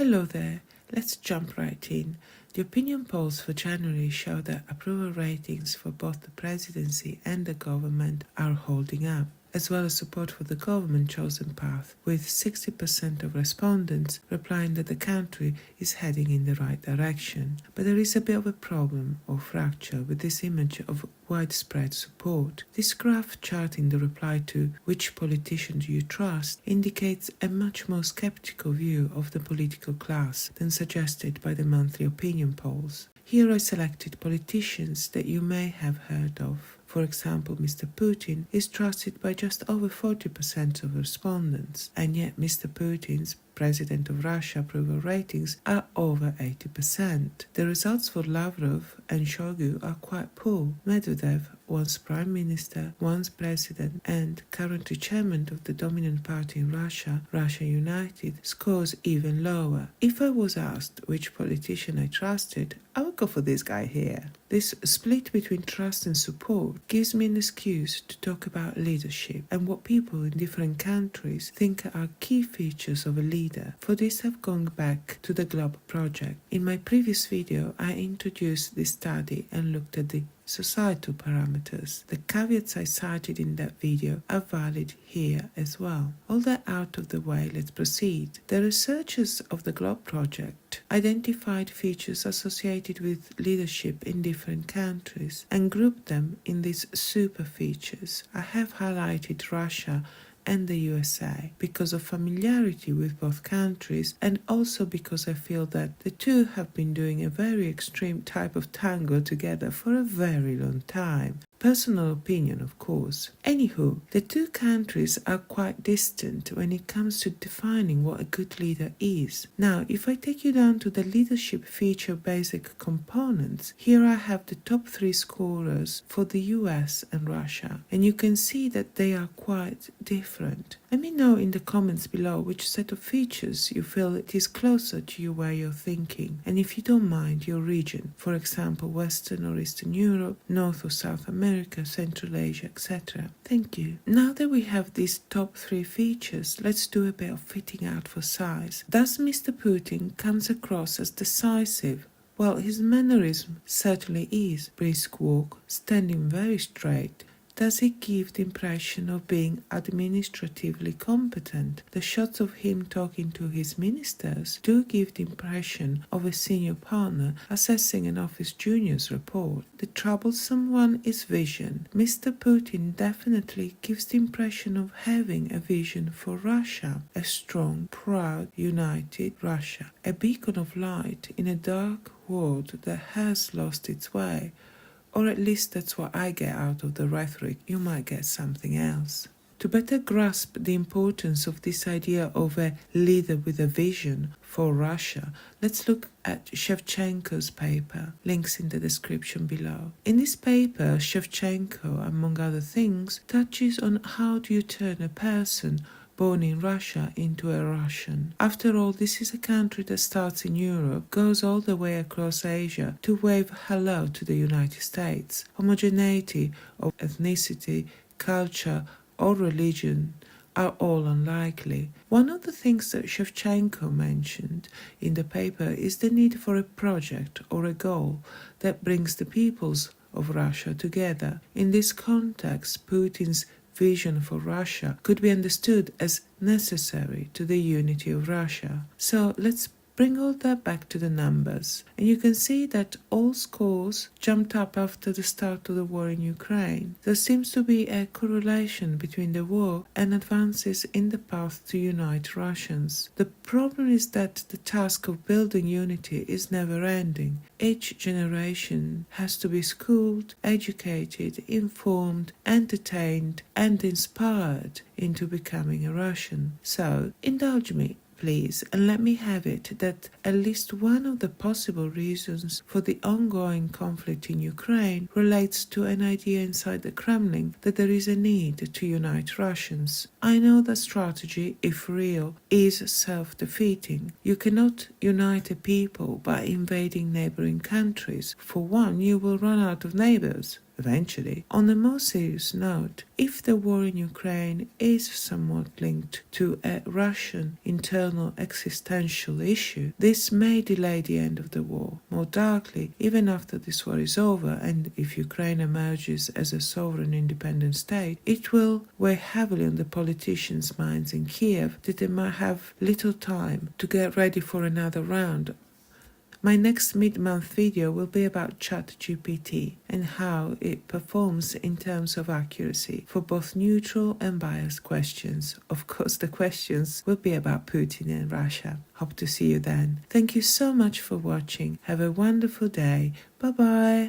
Hello there, let's jump right in. The opinion polls for January show that approval ratings for both the presidency and the government are holding up, as well as support for the government chosen path, with 60% of respondents replying that the country is heading in the right direction. But there is a bit of a problem or fracture with this image of widespread support. This graph charting the reply to which politician do you trust indicates a much more skeptical view of the political class than suggested by the monthly opinion polls. Here I selected politicians that you may have heard of. For example, Mr. Putin is trusted by just over 40% of respondents, and yet Mr. Putin's President of Russia approval ratings are over 80%. The results for Lavrov and Shoigu are quite poor. Mevedev, once Prime Minister, once President, and currently Chairman of the dominant party in Russia, Russia United, scores even lower. If I was asked which politician I trusted, I would go for this guy here. This split between trust and support gives me an excuse to talk about leadership and what people in different countries think are key features of a leader. For this, I've gone back to the Globe project. In my previous video, I introduced this study and looked at the societal parameters. The caveats I cited in that video are valid here as well. All that out of the way, let's proceed. The researchers of the Globe project identified features associated with leadership in different countries and grouped them in these super features. I have highlighted Russia and the USA because of familiarity with both countries, and also because I feel that the two have been doing a very extreme type of tango together for a very long time. Personal opinion, of course. Anywho, the two countries are quite distant when it comes to defining what a good leader is. Now, if I take you down to the leadership feature basic components, here I have the top 3 scorers for the US and Russia, and you can see that they are quite different. Let me know in the comments below which set of features you feel it is closer to your way of thinking, and if you don't mind your region, for example Western or Eastern Europe, North or South America, Central Asia, etc. Thank you. Now that we have these top 3 features, let's do a bit of fitting out for size. Does Mr. Putin comes across as decisive? Well, his mannerism certainly is. Brisk walk, standing very straight. Does he give the impression of being administratively competent? The shots of him talking to his ministers do give the impression of a senior partner assessing an office junior's report. The troublesome one is vision. Mr. Putin definitely gives the impression of having a vision for Russia, a strong, proud, united Russia, a beacon of light in a dark world that has lost its way. Or at least that's what I get out of the rhetoric. You might get something else. To better grasp the importance of this idea of a leader with a vision for Russia, let's look at Shevchenko's paper, links in the description below. In this paper, Shevchenko, among other things, touches on how do you turn a person born in Russia into a Russian. After all, this is a country that starts in Europe, goes all the way across Asia to wave hello to the United States. Homogeneity of ethnicity, culture, or religion are all unlikely. One of the things that Shevchenko mentioned in the paper is the need for a project or a goal that brings the peoples of Russia together. In this context, Putin's vision for Russia could be understood as necessary to the unity of Russia. So let's bring all that back to the numbers, and you can see that all scores jumped up after the start of the war in Ukraine. There seems to be a correlation between the war and advances in the path to unite Russians. The problem is that the task of building unity is never ending. Each generation has to be schooled, educated, informed, entertained, and inspired into becoming a Russian. So, indulge me, please, and let me have it that at least one of the possible reasons for the ongoing conflict in Ukraine relates to an idea inside the Kremlin that there is a need to unite Russians. I know that strategy, if real, is self-defeating. You cannot unite a people by invading neighboring countries. For one, you will run out of neighbors eventually. On a more serious note, if the war in Ukraine is somewhat linked to a Russian internal existential issue, this may delay the end of the war. More darkly, even after this war is over and if Ukraine emerges as a sovereign independent state, it will weigh heavily on the politicians' minds in Kiev that they might have little time to get ready for another round. My next mid-month video will be about ChatGPT and how it performs in terms of accuracy for both neutral and biased questions. Of course, the questions will be about Putin and Russia. Hope to see you then. Thank you so much for watching. Have a wonderful day. Bye-bye.